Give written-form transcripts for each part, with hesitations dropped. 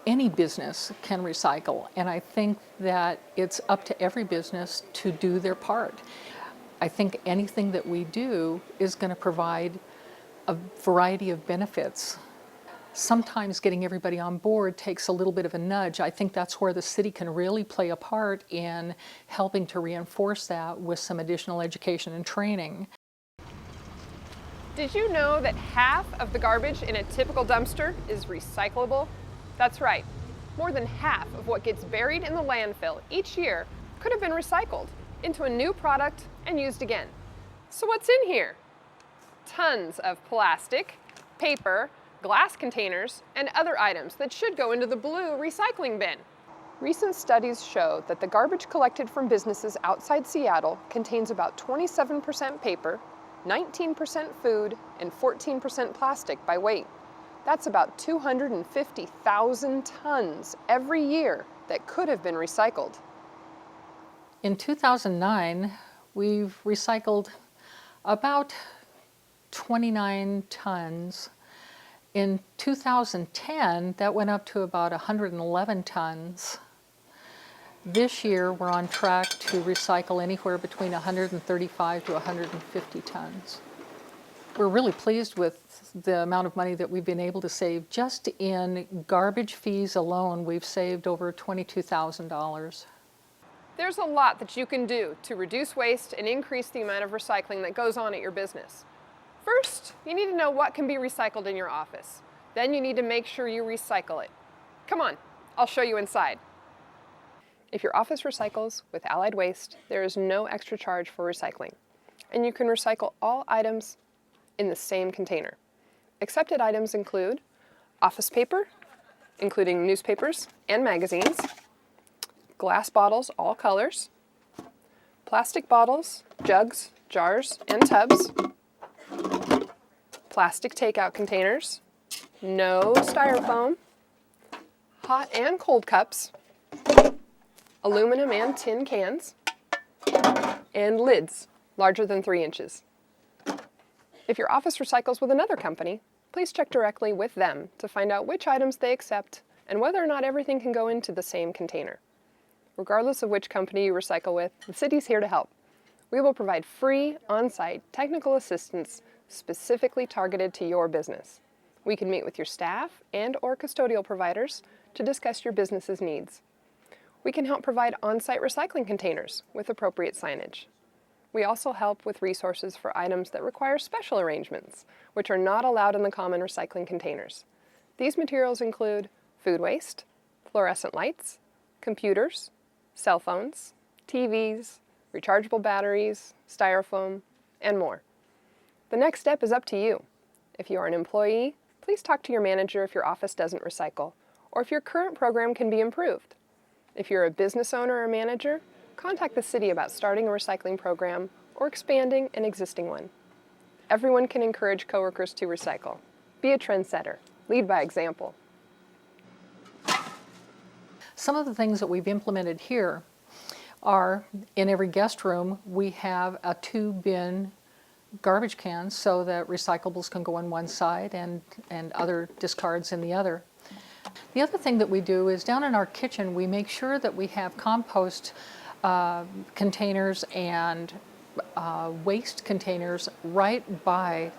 any business can recycle, and I think that it's up to every business to do their part. I think anything that we do is going to provide a variety of benefits. Sometimes getting everybody on board takes a little bit of a nudge. I think that's where the city can really play a part in helping to reinforce that with some additional education and training. Did you know that half of the garbage in a typical dumpster is recyclable? That's right. More than half of what gets buried in the landfill each year could have been recycled into a new product and used again. So what's in here? Tons of plastic, paper, glass containers, and other items that should go into the blue recycling bin. Recent studies show that the garbage collected from businesses outside Seattle contains about 27% paper, 19% food, and 14% plastic by weight. That's about 250,000 tons every year that could have been recycled. In 2009, we've recycled about 29 tons. In 2010, that went up to about 111 tons. This year, we're on track to recycle anywhere between 135 to 150 tons. We're really pleased with the amount of money that we've been able to save. Just in garbage fees alone, we've saved over $22,000. There's a lot that you can do to reduce waste and increase the amount of recycling that goes on at your business. First, you need to know what can be recycled in your office. Then you need to make sure you recycle it. Come on, I'll show you inside. If your office recycles with allied waste, there is no extra charge for recycling. And you can recycle all items in the same container. Accepted items include office paper, including newspapers and magazines, glass bottles, all colors, plastic bottles, jugs, jars, and tubs, plastic takeout containers, no styrofoam, hot and cold cups, aluminum and tin cans, and lids larger than 3 inches. If your office recycles with another company, please check directly with them to find out which items they accept and whether or not everything can go into the same container. Regardless of which company you recycle with, the city's here to help. We will provide free, on-site technical assistance specifically targeted to your business. We can meet with your staff and/or custodial providers to discuss your business's needs. We can help provide on-site recycling containers with appropriate signage. We also help with resources for items that require special arrangements, which are not allowed in the common recycling containers. These materials include food waste, fluorescent lights, computers, cell phones, TVs, rechargeable batteries, styrofoam, and more. The next step is up to you. If you are an employee, please talk to your manager if your office doesn't recycle, or if your current program can be improved. If you're a business owner or manager, contact the city about starting a recycling program or expanding an existing one. Everyone can encourage coworkers to recycle. Be a trendsetter. Lead by example. Some of the things that we've implemented here are, in every guest room, we have a 2-bin garbage can so that recyclables can go on one side and other discards in the other. The other thing that we do is down in our kitchen, we make sure that we have compost containers and waste containers right by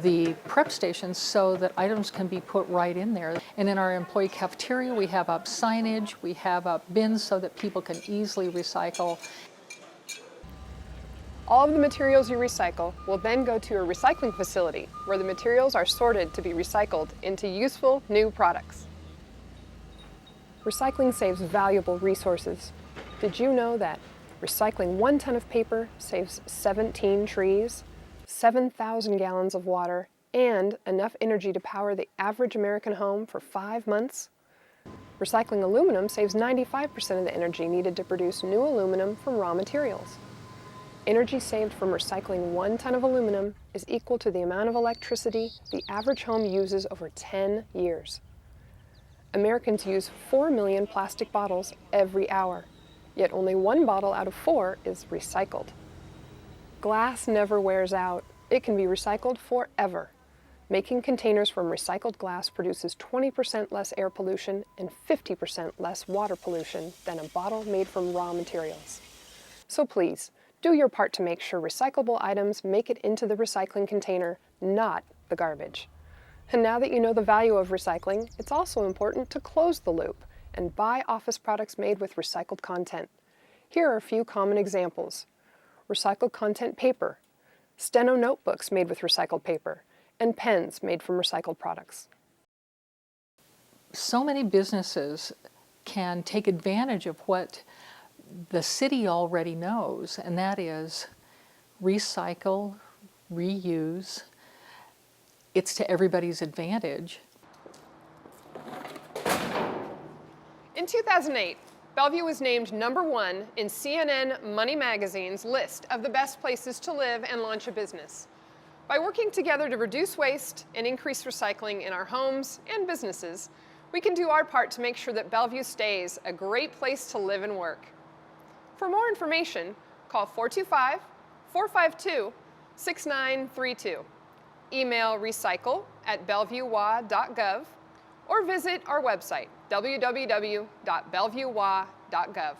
the prep stations so that items can be put right in there. And in our employee cafeteria, we have up signage, we have up bins so that people can easily recycle. All of the materials you recycle will then go to a recycling facility where the materials are sorted to be recycled into useful new products. Recycling saves valuable resources. Did you know that recycling 1 ton of paper saves 17 trees, 7,000 gallons of water, and enough energy to power the average American home for 5 months? Recycling aluminum saves 95% of the energy needed to produce new aluminum from raw materials. Energy saved from recycling 1 ton of aluminum is equal to the amount of electricity the average home uses over 10 years. Americans use 4 million plastic bottles every hour, yet only 1 bottle out of 4 is recycled. Glass never wears out. It can be recycled forever. Making containers from recycled glass produces 20% less air pollution and 50% less water pollution than a bottle made from raw materials. So please, do your part to make sure recyclable items make it into the recycling container, not the garbage. And now that you know the value of recycling, it's also important to close the loop and buy office products made with recycled content. Here are a few common examples. Recycled content paper, steno notebooks made with recycled paper, and pens made from recycled products. So many businesses can take advantage of what the city already knows, and that is recycle, reuse. It's to everybody's advantage. In 2008, Bellevue was named #1 in CNN Money Magazine's list of the best places to live and launch a business. By working together to reduce waste and increase recycling in our homes and businesses, we can do our part to make sure that Bellevue stays a great place to live and work. For more information, call 425-452-6932, email recycle@bellevuewa.gov, or visit our website, www.bellevuewa.gov.